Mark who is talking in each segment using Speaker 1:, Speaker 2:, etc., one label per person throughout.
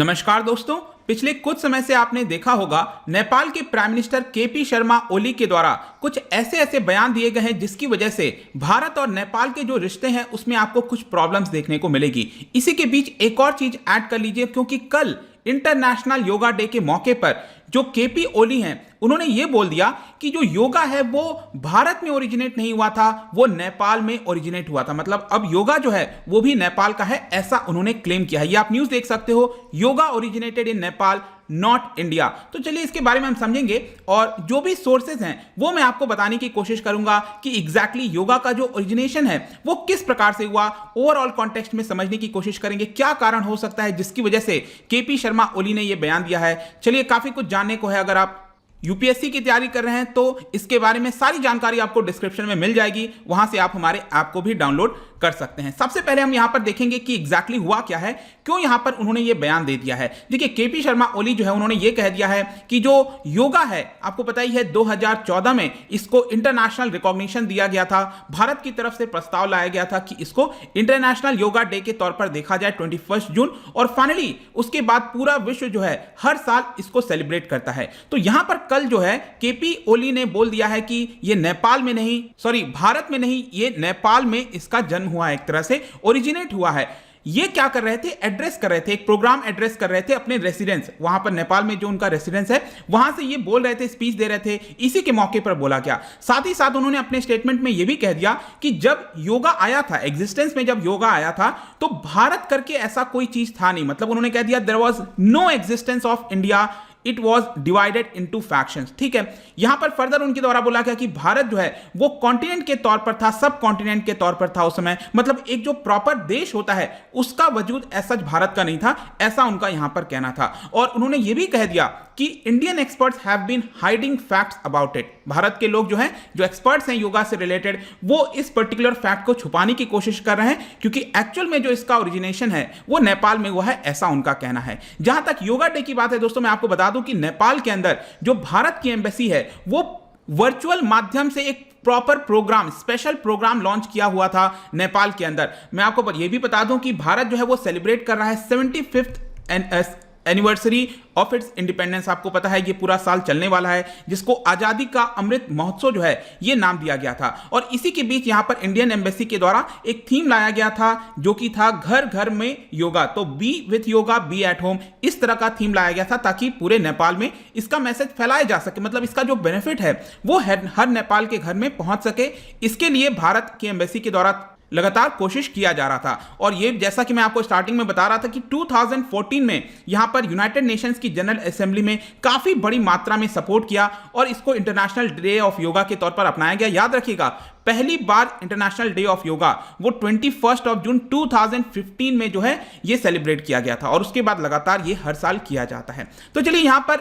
Speaker 1: नमस्कार दोस्तों, पिछले कुछ समय से आपने देखा होगा नेपाल के prime minister KP Sharma Oli के द्वारा कुछ ऐसे बयान दिए गए हैं जिसकी वजह से भारत और नेपाल के जो रिश्ते हैं उसमें आपको कुछ प्रॉब्लम्स देखने को मिलेगी। इसी के बीच एक और चीज ऐड कर लीजिए, क्योंकि कल इंटरनेशनल योगा डे के मौके पर जो केपी ओली हैं उन्होंने ये बोल दिया कि जो योगा है वो भारत में ओरिजिनेट नहीं हुआ था, वो नेपाल में ओरिजिनेट हुआ था। मतलब अब योगा जो है वो भी नेपाल का है, ऐसा उन्होंने क्लेम किया है। ये आप न्यूज देख सकते हो, yoga originated in Nepal not India. तो चलिए इसके बारे में हम समझेंगे और जो भी सोर्सेज हैं वो मैं आपको बताने की कोशिश करूंगा कि एग्जैक्टली योगा का जो ओरिजिनेशन है वो किस प्रकार से हुआ। ओवरऑल कॉन्टेक्स्ट में समझने की कोशिश करेंगे क्या कारण हो सकता है जिसकी वजह से केपी शर्मा ओली ने यह बयान दिया है। चलिए, काफी कुछ जानने को है। अगर आप यूपीएससी की तैयारी कर रहे हैं तो इसके बारे में सारी जानकारी आपको डिस्क्रिप्शन में मिल जाएगी, वहां से आप हमारे ऐप को भी डाउनलोड कर सकते हैं। सबसे पहले हम यहां पर देखेंगे कि एग्जैक्टली हुआ क्या है, क्यों यहां पर उन्होंने ये बयान दे दिया है। देखिए, केपी शर्मा ओली जो है उन्होंने ये कह दिया है कि जो योगा है, आपको पता ही है 2014 में इसको इंटरनेशनल रिकॉग्निशन दिया गया था। भारत की तरफ से प्रस्ताव लाया गया था कि इसको इंटरनेशनल योगा डे के तौर पर देखा जाए 21 जून, और फाइनली उसके बाद पूरा विश्व जो है हर साल इसको सेलिब्रेट करता है। तो यहां पर कल जो है केपी ओली ने बोल दिया है कि ये नेपाल में नहीं, सॉरी भारत में नहीं, ये नेपाल में इसका जन्म हुआ है, एक तरह से ओरिजिनेट हुआ है। ये क्या कर रहे थे, एड्रेस कर रहे थे, एक प्रोग्राम एड्रेस कर रहे थे अपने रेसिडेंस, वहां पर नेपाल में जो उनका रेसिडेंस है वहां से ये बोल रहे थे, स्पीच दे रहे थे। इसी के मौके पर बोला गया। साथ ही साथ उन्होंने अपने स्टेटमेंट में यह भी कह दिया कि जब योगा आया था, एग्जिस्टेंस में जब योगा आया था तो भारत करके ऐसा कोई चीज था नहीं। मतलब उन्होंने कह दिया there was no existence of India, it was divided into factions. ठीक है, यहां पर फर्दर उनके द्वारा बोला गया कि भारत जो है वो कॉन्टिनेंट के तौर पर था, सब कॉन्टिनेंट के तौर पर था उस समय। मतलब एक जो प्रॉपर देश होता है उसका वजूद ऐसा भारत का नहीं था, ऐसा उनका यहां पर कहना था। और उन्होंने ये भी कह दिया कि Indian experts have been hiding facts about it. Bharat के लोग जो हैं, जो एक्सपर्ट्स हैं योगा से रिलेटेड, वो इस पर्टिकुलर फैक्ट को छुपाने की कोशिश कर रहे हैं, क्योंकि एक्चुअल में जो इसका ओरिजिनेशन है वो नेपाल में हुआ है, ऐसा उनका कहना है। जहां तक योगा डे की बात है दोस्तों, मैं आपको बता दूं कि नेपाल के अंदर जो भारत की एम्बेसी है वो वर्चुअल माध्यम से एक proper programme, special programme launch किया हुआ था नेपाल के अंदर। मैं आपको यह भी बता दूं कि भारत जो है वो सेलिब्रेट कर रहा है 75th anniversary of its independence. आपको पता है ये पूरा साल चलने वाला है, जिसको आजादी का अमृत महोत्सव जो है ये नाम दिया गया था। और इसी के बीच यहां पर इंडियन एम्बेसी के द्वारा एक थीम लाया गया था जो कि था घर घर में योगा। तो be with yoga, be at home, इस तरह का थीम लाया गया था ताकि पूरे नेपाल में इसका मैसेज फैलाया जा सके। मतलब इसका जो बेनिफिट है वो हर नेपाल के घर में पहुंच सके, इसके लिए भारत की एम्बेसी के द्वारा लगातार कोशिश किया जा रहा था। और ये जैसा कि मैं आपको स्टार्टिंग में बता रहा था कि 2014 में यहां पर यूनाइटेड नेशंस की जनरल असेंबली में काफी बड़ी मात्रा में सपोर्ट किया और इसको इंटरनेशनल डे ऑफ योगा के तौर पर अपनाया गया। याद रखिएगा, पहली बार इंटरनेशनल डे ऑफ योगा वो 21 जून 2015 में जो है ये सेलिब्रेट किया गया था, और उसके बाद लगातार ये हर साल किया जाता है। तो चलिए, यहां पर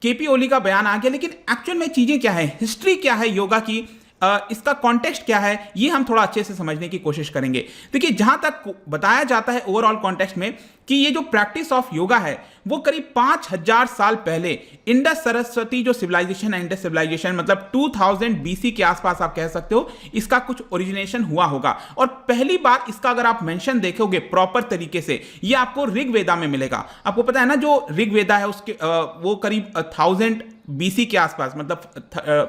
Speaker 1: केपी ओली का बयान आ गया, लेकिन एक्चुअल में चीजें क्या है, हिस्ट्री क्या है योगा की, इसका कॉन्टेक्स्ट क्या है, ये हम थोड़ा अच्छे से समझने की कोशिश करेंगे। देखिए, जहां तक बताया जाता है ओवरऑल कॉन्टेक्स्ट में कि ये जो प्रैक्टिस ऑफ योगा है वो करीब 5000 साल पहले इंडस सरस्वती जो सिविलाइजेशन है, इंडस सिविलाइजेशन, मतलब 2000 बीसी के आसपास आप कह सकते हो इसका कुछ ओरिजिनेशन हुआ होगा। और पहली बार इसका अगर आप मेंशन देखोगे प्रॉपर तरीके से, ये आपको ऋग्वेदा में मिलेगा। आपको पता है ना, जो ऋग्वेदा है उसके वो करीब 1000 बीसी के आसपास, मतलब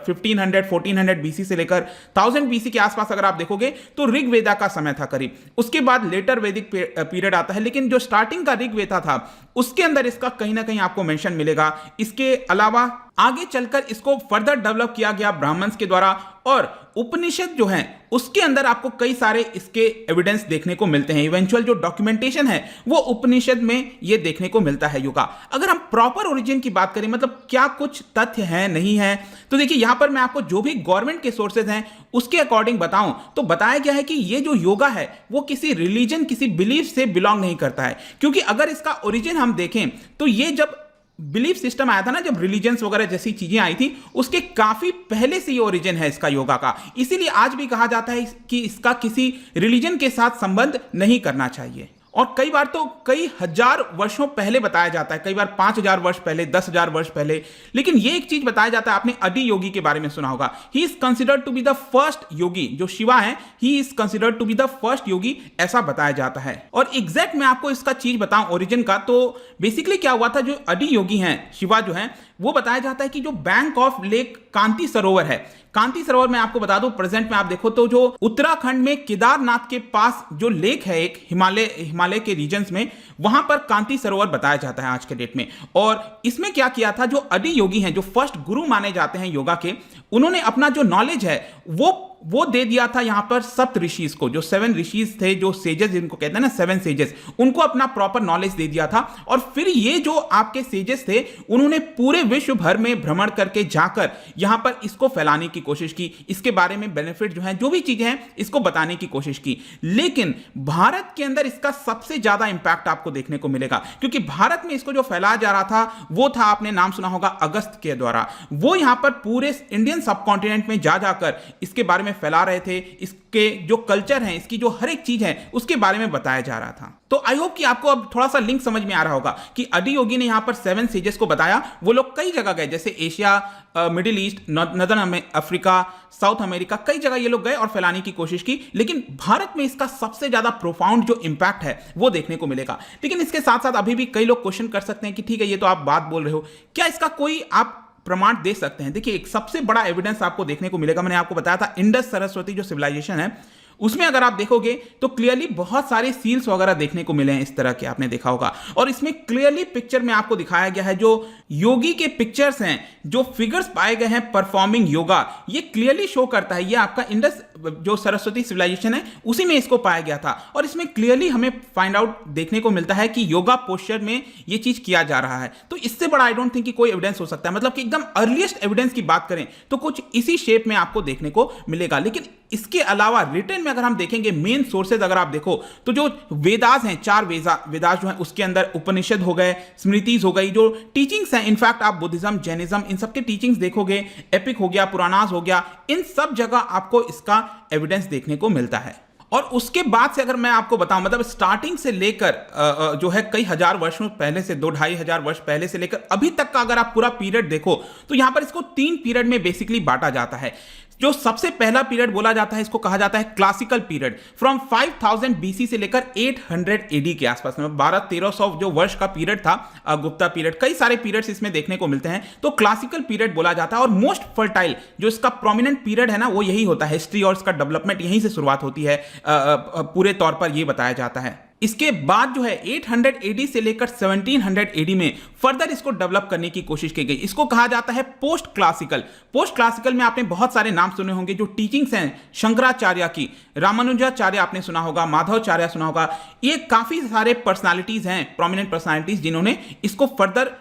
Speaker 1: 1400 बीसी से लेकर 1000 बीसी के आसपास अगर आप देखोगे तो ऋग्वेदा का समय था करीब। उसके बाद लेटर वैदिक पीरियड आता है, लेकिन जो स्टार्टिंग का ऋग्वेदा था उसके अंदर इसका कहीं ना कहीं आपको मेंशन मिलेगा। इसके अलावा आगे चलकर इसको फर्दर डेवलप किया गया ब्राह्मण्स के द्वारा, और उपनिषद जो हैं उसके अंदर आपको कई सारे इसके एविडेंस देखने को मिलते हैं। इवेंचुअल जो डॉक्यूमेंटेशन है वो उपनिषद में ये देखने को मिलता है योगा। अगर हम प्रॉपर ओरिजिन की बात करें, मतलब क्या कुछ तथ्य हैं नहीं है, तो देखिए यहां पर मैं आपको जो भी गवर्नमेंट के सोर्सेज हैं उसके अकॉर्डिंग बताऊं तो बताया गया है कि ये जो योगा है वो किसी रिलीजन, किसी बिलीफ से बिलोंग नहीं करता है। क्योंकि अगर इसका ओरिजिन हम देखें तो ये जब बिलीफ सिस्टम आया था ना, जब रिलीजन्स वगैरह जैसी चीजें आई थी, उसके काफी पहले से ये ओरिजिन है इसका योगा का। इसीलिए आज भी कहा जाता है कि इसका किसी रिलीजन के साथ संबंध नहीं करना चाहिए। और कई बार तो कई हजार वर्षों पहले बताया जाता है, कई बार 5,000 वर्ष पहले, 10,000 वर्ष पहले। लेकिन ये एक चीज बताया जाता है, आपने अडी योगी के बारे में सुना होगा, he is considered to be the first yogi, जो शिवा है he is considered to be the first yogi, ऐसा बताया जाता है। और एग्जैक्ट मैं आपको इसका चीज बताऊं ओरिजिन का, तो बेसिकली क्या हुआ था, जो अडी योगी हैं शिवा जो है, वो बताया जाता है कि जो बैंक ऑफ लेक कांति सरोवर है, कांति सरोवर में आपको बता दूं प्रेजेंट में आप देखो तो जो उत्तराखंड में केदारनाथ के पास जो लेक है एक हिमालय के रीजन्स में, वहां पर कांति सरोवर बताया जाता है आज के डेट में। और इसमें क्या किया था, जो अडी योगी हैं, जो फर्स्ट गुरु माने जाते हैं योगा के, उन्होंने अपना जो नॉलेज है वो दे दिया था यहां पर सप्त ऋषिज को, जो 7 ऋषिज थे, जो सेजेस जिनको कहते हैं ना 7 सेजेस, उनको अपना प्रॉपर नॉलेज दे दिया था। और फिर ये जो आपके सेजेस थे, उन्होंने पूरे विश्व भर में भ्रमण करके जाकर यहां पर इसको फैलाने की कोशिश की, इसके बारे में बेनिफिट जो है, जो भी चीजें हैं, इसको बताने की कोशिश की। लेकिन भारत के अंदर इसका सबसे ज्यादा इंपैक्ट आपको देखने को मिलेगा, क्योंकि भारत में इसको जो फैलाया जा रहा था वो था, आपने नाम सुना होगा अगस्त के द्वारा। वो यहां पर पूरे इंडियन सब कॉन्टिनेंट में जाकर इसके बारे में फैला रहे थे, इसके जो कल्चर है, इसकी जो हर एक चीज है, उसके बारे में बताया जा रहा था। तो आई होप कि आपको अब थोड़ा सा लिंक समझ में आ रहा होगा कि अडी योगी ने यहां पर 7 सेजेस को बताया। वो लोग कई जगह गए, जैसे Asia, middle east, northern Africa, south America, कई जगह ये लोग गए और फैलाने की कोशिश की। लेकिन भारत में इसका सबसे ज्यादा प्रोफाउंड जो इंपैक्ट है वो देखने को मिलेगा। लेकिन इसके साथ साथ अभी भी कई लोग क्वेश्चन कर सकते हैं कि ठीक है, ये तो आप बात बोल रहे हो, क्या इसका कोई आप प्रमाण दे सकते हैं? देखिए, एक सबसे बड़ा एविडेंस आपको देखने को मिलेगा, मैंने आपको बताया था इंडस सरस्वती जो सिविलाइजेशन है, उसमें अगर आप देखोगे तो क्लियरली बहुत सारे सील्स वगैरह देखने को मिले हैं इस तरह के, आपने देखा होगा। और इसमें क्लियरली पिक्चर में आपको दिखाया गया है, जो योगी के पिक्चर्स हैं, जो फिगर्स पाए गए हैं परफॉर्मिंग योगा, ये क्लियरली शो करता है ये आपका इंडस जो सरस्वती सिविलाइजेशन है, उसी में इसको पाया गया था। और इसमें क्लियरली हमें फाइंड आउट देखने को मिलता है कि योगा पोस्चर में ये चीज किया जा रहा है। तो इससे बड़ा आई डोंट थिंक कि कोई एविडेंस हो सकता है, मतलब कि एकदम अर्लीस्ट एविडेंस की बात करें तो कुछ इसी शेप में आपको देखने को मिलेगा। लेकिन इसके अलावा रिटर्न में अगर हम देखेंगे, मेन सोर्सेज अगर आप देखो तो जो वेदास हैं, 4 वेदास जो हैं, उसके अंदर उपनिषद हो गए, स्मृतिज हो गई, जो टीचिंग्स हैं, इनफैक्ट आप बुद्धिज्म, जैनिज्म, इन सब के टीचिंग्स देखोगे, एपिक हो गया, पुराणास हो गया, इन सब जगह आपको इसका एविडेंस देखने को मिलता है। और उसके बाद से अगर मैं आपको बताऊं, मतलब स्टार्टिंग से लेकर जो है कई हजार वर्षों पहले से, 2-2.5 हजार वर्ष पहले से लेकर अभी तक का अगर आप पूरा पीरियड देखो तो यहां पर इसको 3 पीरियड में बेसिकली बांटा जाता है। जो सबसे पहला पीरियड बोला जाता है, इसको कहा जाता है क्लासिकल पीरियड, फ्रॉम 5000 बीसी से लेकर 800 एडी के आसपास में, 1200-1300 जो वर्ष का पीरियड था, गुप्ता पीरियड, कई सारे पीरियड्स इसमें देखने को मिलते हैं, तो क्लासिकल पीरियड बोला जाता है। और मोस्ट फर्टाइल जो इसका प्रोमिनेंट पीरियड है ना, वो यही होता है, हिस्ट्री और इसका डेवलपमेंट यहीं से शुरुआत होती है, पूरे तौर पर यह बताया जाता है। इसके बाद जो है 800 एडी से लेकर 1700 एडी में फर्दर इसको डेवलप करने की कोशिश की गई। इसको कहा जाता है पोस्ट क्लासिकल। पोस्ट क्लासिकल में आपने बहुत सारे नाम सुने होंगे, जो टीचिंग्स हैं शंकराचार्य की, रामानुजाचार्य आपने सुना होगा, माधवाचार्य सुना होगा, ये काफी सारे पर्सनालिटीज हैं, प्रोमिनेंट पर्सनालिटीज, जिन्होंने इसको फर्दर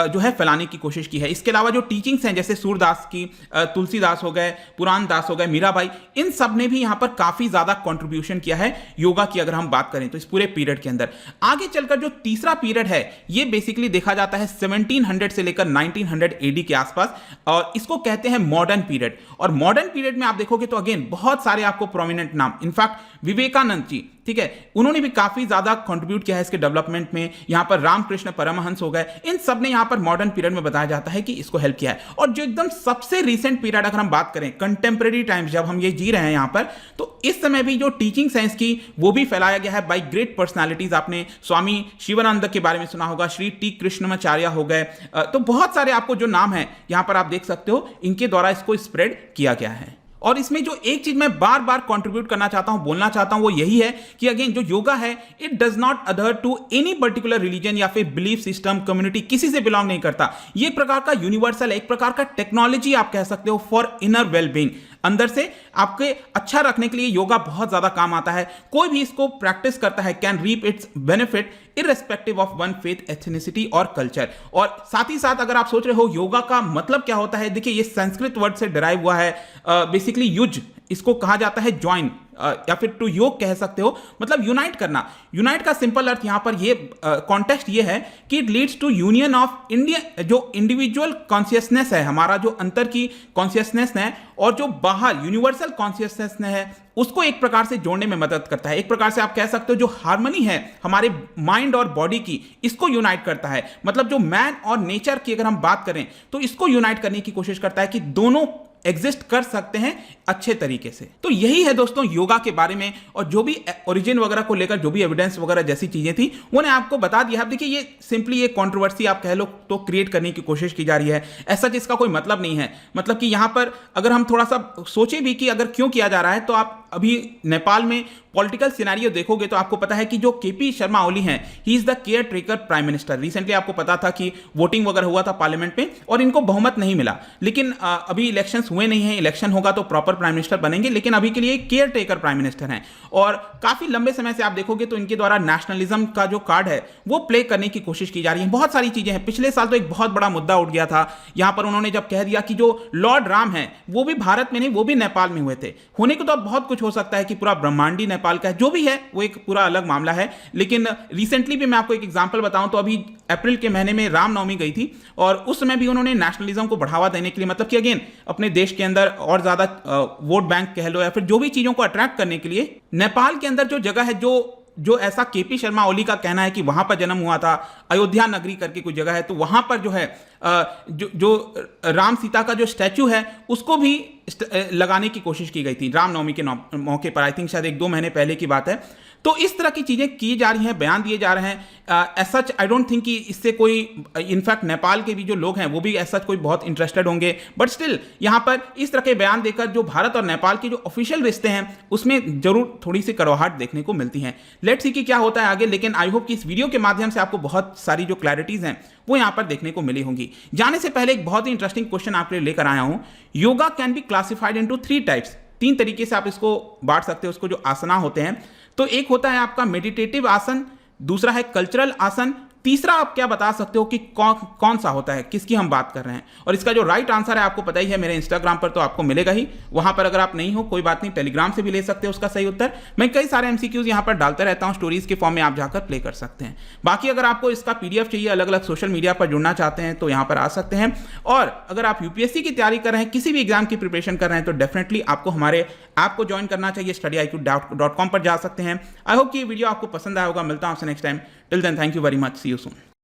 Speaker 1: जो है फैलाने की कोशिश की है। इसके अलावा जो टीचिंग्स हैं, जैसे सूरदास की, तुलसीदास हो गए, पुराण दास हो गए, मीराबाई, इन सब ने भी यहां पर काफी ज्यादा कंट्रीब्यूशन किया है योगा की, अगर हम बात करें तो इस पूरे पीरियड के अंदर। आगे चलकर जो तीसरा पीरियड है, ये बेसिकली देखा जाता है 1700 से लेकर 1900 एडी के आसपास, और इसको कहते हैं मॉडर्न पीरियड। और मॉडर्न पीरियड में आप देखोगे तो अगेन बहुत सारे आपको प्रोमिनेंट नाम, इनफैक्ट विवेकानंद जी, ठीक है, उन्होंने भी काफी ज्यादा कंट्रीब्यूट किया है इसके डेवलपमेंट में। यहां पर रामकृष्ण परमहंस हो गए, इन सब ने यहां पर मॉडर्न पीरियड में बताया जाता है कि इसको हेल्प किया है। और जो एकदम सबसे रीसेंट पीरियड अगर हम बात करें, कंटेम्प्रेरी टाइम्स जब हम ये जी रहे हैं यहां पर, तो इस समय भी जो टीचिंग्स हैं इसकी, वो भी फैलाया गया है बाय ग्रेट पर्सनालिटीज। आपने स्वामी शिवानंद के बारे में सुना होगा, श्री टी कृष्णमाचार्य हो गए, तो बहुत सारे आपको जो नाम है यहां पर आप देख सकते हो, इनके द्वारा इसको स्प्रेड किया गया है। और इसमें जो एक चीज मैं बार बार कंट्रीब्यूट करना चाहता हूं, बोलना चाहता हूं, वो यही है कि अगेन जो योगा है, it does not adhere to any particular religion या फिर बिलीफ सिस्टम, कम्युनिटी, किसी से बिलोंग नहीं करता। ये एक प्रकार का यूनिवर्सल है, एक प्रकार का टेक्नोलॉजी आप कह सकते हो फॉर इनर वेलबींग। अंदर से आपके अच्छा रखने के लिए योगा बहुत ज्यादा काम आता है। कोई भी इसको प्रैक्टिस करता है can reap its benefit irrespective of one faith, ethnicity और कल्चर। और साथ ही साथ अगर आप सोच रहे हो योगा का मतलब क्या होता है, देखिए ये संस्कृत वर्ड से डिराइव हुआ है, बेसिकली युज, इसको कहा जाता है ज्वाइन या फिर टू योग कह सकते हो, मतलब यूनाइट करना। यूनाइट का सिंपल अर्थ यहां पर ये कॉन्टेक्स्ट ये है कि it leads to union of India, जो इंडिविजुअल कॉन्शियसनेस है, हमारा जो अंतर की कॉन्शियसनेस है और जो बाहर यूनिवर्सल कॉन्शियसनेस है, उसको एक प्रकार से जोड़ने में मदद करता है। एक प्रकार से आप कह सकते हो जो हार्मनी है हमारे माइंड और बॉडी की, इसको यूनाइट करता है। मतलब जो मैन और नेचर की अगर हम बात करें तो इसको यूनाइट करने की कोशिश करता है कि दोनों एग्जिस्ट कर सकते हैं अच्छे तरीके से। तो यही है दोस्तों योगा के बारे में, और जो भी ओरिजिन वगैरह को लेकर जो भी एविडेंस वगैरह जैसी चीजें थी वो ने आपको बता दिया। अब देखिए ये सिंपली एक कंट्रोवर्सी आप कह लो तो क्रिएट करने की कोशिश की जा रही है, ऐसा जिसका कोई मतलब नहीं है। मतलब कि यहां पर अगर हम थोड़ा सा सोचे भी कि अगर क्यों किया जा रहा है, तो आप अभी नेपाल में पॉलिटिकल सिनेरियो देखोगे तो आपको पता है कि जो केपी शर्मा ओली हैं, he is the care taker prime minister. Recently आपको पता था कि वोटिंग वगैरह हुआ था पार्लियामेंट में और इनको बहुमत नहीं मिला, लेकिन अभी इलेक्शंस हुए नहीं हैं, इलेक्शन होगा तो प्रॉपर प्राइम मिनिस्टर बनेंगे, लेकिन अभी के लिए केयर टेकर प्राइम मिनिस्टर हैं। और काफी लंबे समय से आप देखोगे तो इनके द्वारा नेशनलिज्म का जो कार्ड है वो प्ले करने की कोशिश की जा रही है। बहुत सारी चीजें हैं। पिछले साल तो एक बहुत बड़ा मुद्दा उठ गया था, यहां पर उन्होंने जब कह दिया कि जो लॉर्ड राम है वो भी भारत में नहीं, वो भी नेपाल में हुए थे। होने को तो बहुत कुछ हो सकता है कि पूरा ब्रह्मांडी नेपाल का है, जो भी है वो एक पूरा अलग मामला है। लेकिन रिसेंटली भी मैं आपको एक एग्जांपल बताऊं तो अभी अप्रैल के महीने में रामनवमी गई थी और उस समय भी उन्होंने नेशनलिज्म को बढ़ावा देने के लिए, मतलब कि अगेन अपने देश के अंदर और ज्यादा वोट बैंक कह लो या फिर जो भी चीजों को अट्रैक्ट करने के लिए, नेपाल के अंदर जो जगह है जो ऐसा केपी शर्मा ओली का कहना है कि वहां पर जन्म हुआ था, अयोध्या नगरी करके कोई जगह है, तो वहां पर जो है जो राम सीता का जो स्टैचू है उसको भी लगाने की कोशिश की गई थी रामनवमी के मौके पर। आई थिंक शायद 1-2 महीने पहले की बात है। तो इस तरह की चीजें की जा रही हैं, बयान दिए जा रहे हैं। As such I don't think कि इससे कोई, इनफैक्ट नेपाल के भी जो लोग हैं वो भी एज सच कोई बहुत इंटरेस्टेड होंगे, बट स्टिल यहां पर इस तरह के बयान देकर जो भारत और नेपाल के जो ऑफिशियल रिश्ते हैं उसमें जरूर थोड़ी सी कड़वाहट देखने को मिलती है। लेट्स सी कि क्या होता है आगे, लेकिन आई होप कि इस वीडियो के माध्यम से आपको बहुत सारी जो क्लैरिटीज हैं वो यहां पर देखने को मिली होंगी। जाने से पहले एक बहुत ही इंटरेस्टिंग क्वेश्चन आपके लिए लेकर आया हूं। Yoga can be classified into 3 types. 3 तरीके से आप इसको बांट सकते हो, उसको जो आसना होते हैं। तो एक होता है आपका मेडिटेटिव आसन, दूसरा है कल्चरल आसन, तीसरा आप क्या बता सकते हो कि कौन सा होता है, किसकी हम बात कर रहे हैं। और इसका जो राइट आंसर है आपको पता ही है, मेरे इंस्टाग्राम पर तो आपको मिलेगा ही, वहां पर अगर आप नहीं हो कोई बात नहीं, टेलीग्राम से भी ले सकते हो उसका सही उत्तर। मैं कई सारे एमसीक्यूज यहां पर डालता रहता हूं, स्टोरीज के फॉर्म में आप जाकर प्ले कर सकते हैं। बाकी अगर आपको इसका पीडीएफ चाहिए, अलग अलग सोशल मीडिया पर जुड़ना चाहते हैं तो यहां पर आ सकते हैं। और अगर आप यूपीएससी की तैयारी कर रहे हैं, किसी भी एग्जाम की प्रिपरेशन कर रहे हैं, तो डेफिनेटली आपको हमारे ऐप को ज्वाइन करना चाहिए, studiiq.com पर जा सकते हैं। आई होप कि ये वीडियो आपको पसंद आया होगा। मिलता हूं आपसे next time. Till then thank you very much, see you soon.